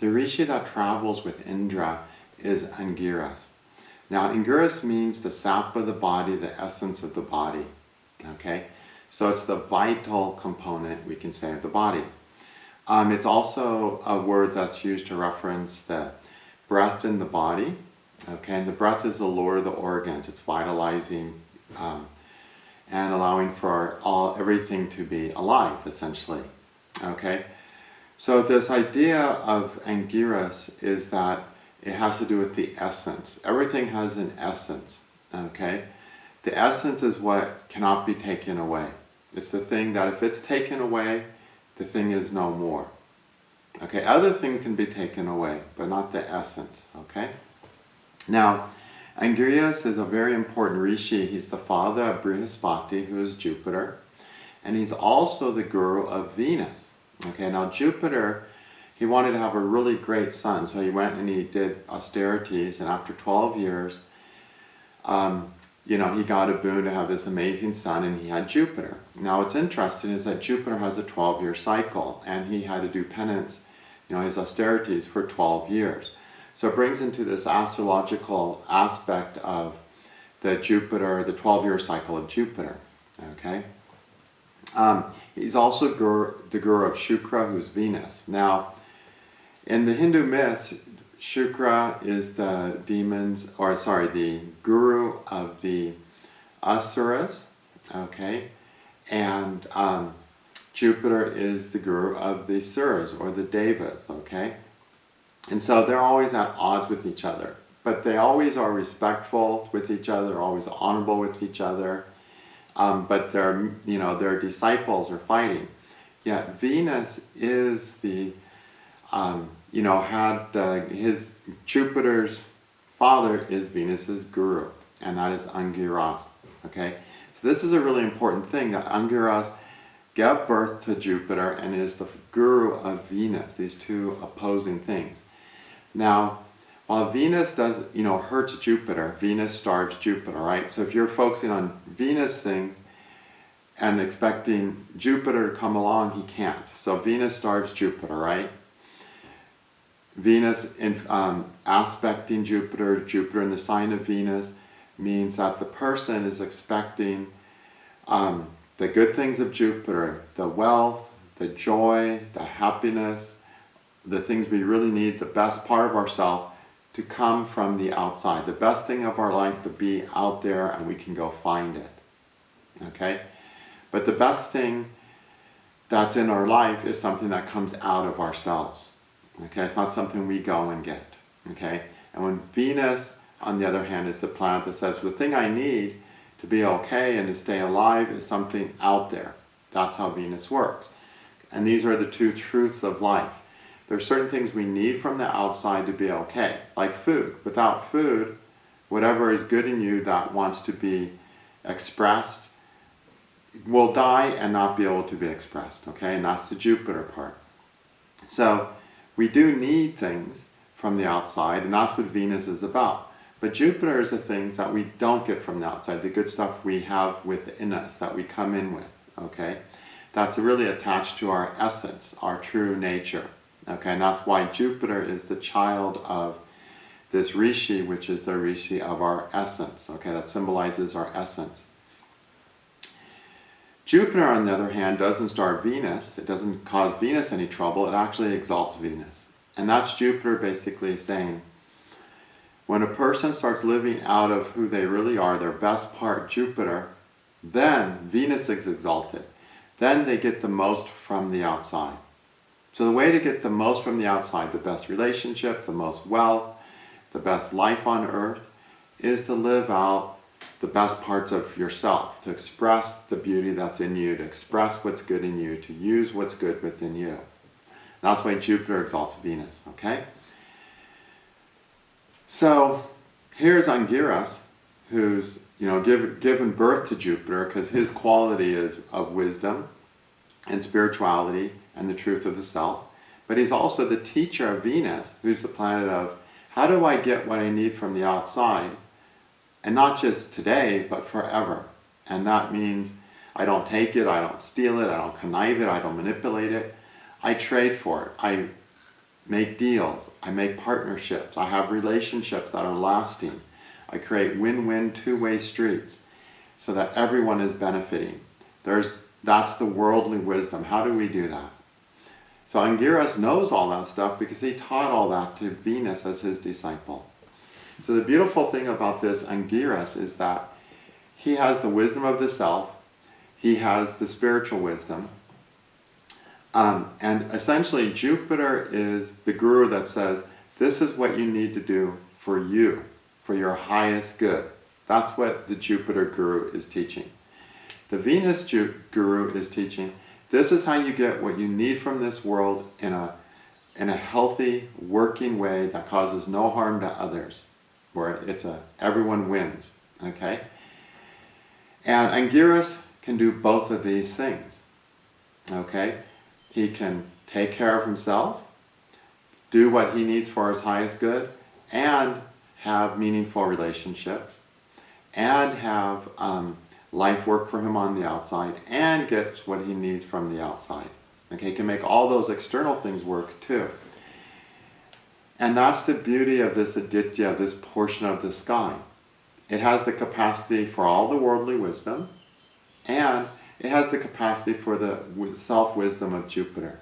The Rishi that travels with Indra is Angiras. Now, Angiras means the sap of the body, the essence of the body. Okay? So it's the vital component, we can say, of the body. It's also a word that's used to reference the breath in the body. Okay, and the breath is the lower of the organs. It's vitalizing and allowing for everything to be alive, essentially. Okay, so this idea of Angiras is that it has to do with the essence. Everything has an essence. Okay, the essence is what cannot be taken away. It's the thing that if it's taken away, the thing is no more. Okay, other things can be taken away, but not the essence. Okay. Now, Angiras is a very important rishi. He's the father of Brihaspati, who is Jupiter, and he's also the guru of Venus. Okay, now Jupiter, he wanted to have a really great son, so he went and he did austerities, and after 12 years, he got a boon to have this amazing son, and he had Jupiter. Now, what's interesting is that Jupiter has a 12-year cycle, and he had to do penance, his austerities for 12 years. So it brings into this astrological aspect of the Jupiter, the 12-year cycle of Jupiter. Okay, he's also the guru of Shukra, who's Venus. Now, in the Hindu myths, Shukra is the the guru of the Asuras. Okay, and Jupiter is the guru of the Suras or the Devas. Okay. And so they're always at odds with each other, but they always are respectful with each other, always honorable with each other, but their disciples are fighting. Yet Venus is his Jupiter's father is Venus's guru, and that is Angiras. Okay, so this is a really important thing, that Angiras gave birth to Jupiter and is the guru of Venus, these two opposing things. Now, while Venus hurts Jupiter, Venus starves Jupiter, right? So if you're focusing on Venus things and expecting Jupiter to come along, he can't. So Venus starves Jupiter, right? Venus aspecting Jupiter, Jupiter in the sign of Venus, means that the person is expecting the good things of Jupiter, the wealth, the joy, the happiness, the things we really need, the best part of ourselves, to come from the outside. The best thing of our life to be out there and we can go find it. Okay? But the best thing that's in our life is something that comes out of ourselves. Okay? It's not something we go and get. Okay? And when Venus, on the other hand, is the planet that says, the thing I need to be okay and to stay alive is something out there. That's how Venus works. And these are the two truths of life. There are certain things we need from the outside to be okay, like food. Without food, whatever is good in you that wants to be expressed will die and not be able to be expressed, okay? And that's the Jupiter part. So we do need things from the outside, and that's what Venus is about. But Jupiter is the things that we don't get from the outside, the good stuff we have within us, that we come in with, okay? That's really attached to our essence, our true nature. Okay, and that's why Jupiter is the child of this Rishi, which is the Rishi of our essence. Okay, that symbolizes our essence. Jupiter, on the other hand, doesn't starve Venus. It doesn't cause Venus any trouble. It actually exalts Venus. And that's Jupiter basically saying, when a person starts living out of who they really are, their best part, Jupiter, then Venus is exalted. Then they get the most from the outside. So the way to get the most from the outside, the best relationship, the most wealth, the best life on earth, is to live out the best parts of yourself, to express the beauty that's in you, to express what's good in you, to use what's good within you. That's why Jupiter exalts Venus, okay? So here's Angiras, who's given birth to Jupiter, because his quality is of wisdom and spirituality and the truth of the self. But he's also the teacher of Venus, who's the planet of how do I get what I need from the outside, and not just today, but forever. And that means I don't take it, I don't steal it, I don't connive it, I don't manipulate it. I trade for it. make deals. I make partnerships. I have relationships that are lasting. I create win-win two-way streets so that everyone is benefiting. That's the worldly wisdom. How do we do that? So Angiras knows all that stuff because he taught all that to Venus as his disciple. So the beautiful thing about this Angiras is that he has the wisdom of the self, he has the spiritual wisdom, and essentially Jupiter is the guru that says, this is what you need to do for you, for your highest good. That's what the Jupiter guru is teaching. The Venus guru is teaching, this is how you get what you need from this world in a healthy, working way that causes no harm to others, where everyone wins, okay? And Angiras can do both of these things, okay? He can take care of himself, do what he needs for his highest good, and have meaningful relationships, and have life work for him on the outside, and get what he needs from the outside. Okay, he can make all those external things work too. And that's the beauty of this aditya, this portion of the sky. It has the capacity for all the worldly wisdom, and it has the capacity for the self-wisdom of Jupiter.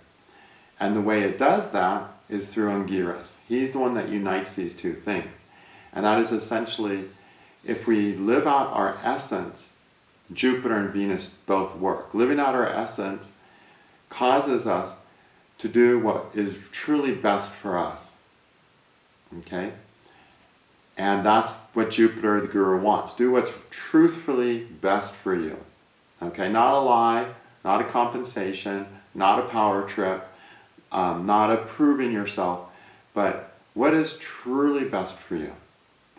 And the way it does that is through Angiras. He's the one that unites these two things. And that is essentially, if we live out our essence, Jupiter and Venus both work. Living out our essence causes us to do what is truly best for us. Okay? And that's what Jupiter, the guru, wants. Do what's truthfully best for you. Okay? Not a lie, not a compensation, not a power trip, not approving yourself, but what is truly best for you.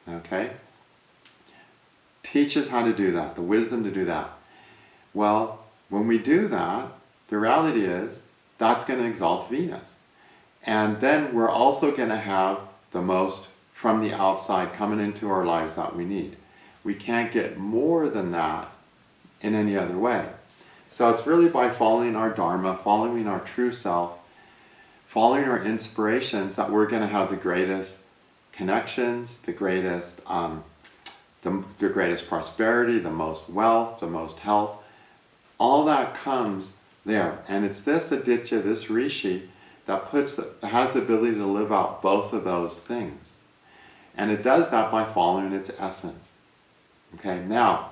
Okay? Teach us how to do that, the wisdom to do that. Well, when we do that, the reality is that's going to exalt Venus. And then we're also going to have the most from the outside coming into our lives that we need. We can't get more than that in any other way. So it's really by following our Dharma, following our true self, following our inspirations that we're going to have the greatest connections, the greatest prosperity, the most wealth, the most health. All that comes there. And it's this aditya, this rishi, that has the ability to live out both of those things. And it does that by following its essence. Okay, now,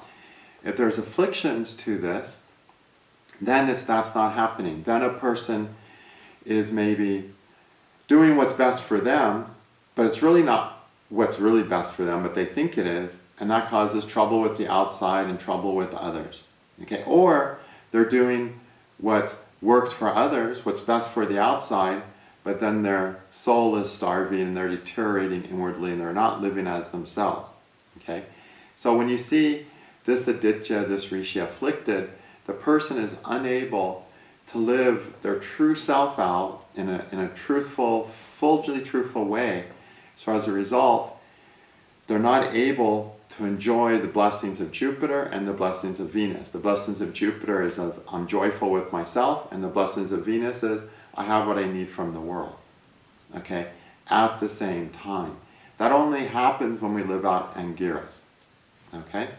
if there's afflictions to this, then that's not happening. Then a person is maybe doing what's best for them, but it's really not what's really best for them, but they think it is, and that causes trouble with the outside and trouble with others. Okay, or they're doing what works for others, what's best for the outside, but then their soul is starving and they're deteriorating inwardly and they're not living as themselves. Okay, so when you see this aditya, this rishi afflicted, the person is unable to live their true self out in a truthful, fully truthful way. So as a result, they're not able to enjoy the blessings of Jupiter and the blessings of Venus. The blessings of Jupiter is as I'm joyful with myself, and the blessings of Venus is I have what I need from the world. Okay? At the same time. That only happens when we live out Angiras. Okay?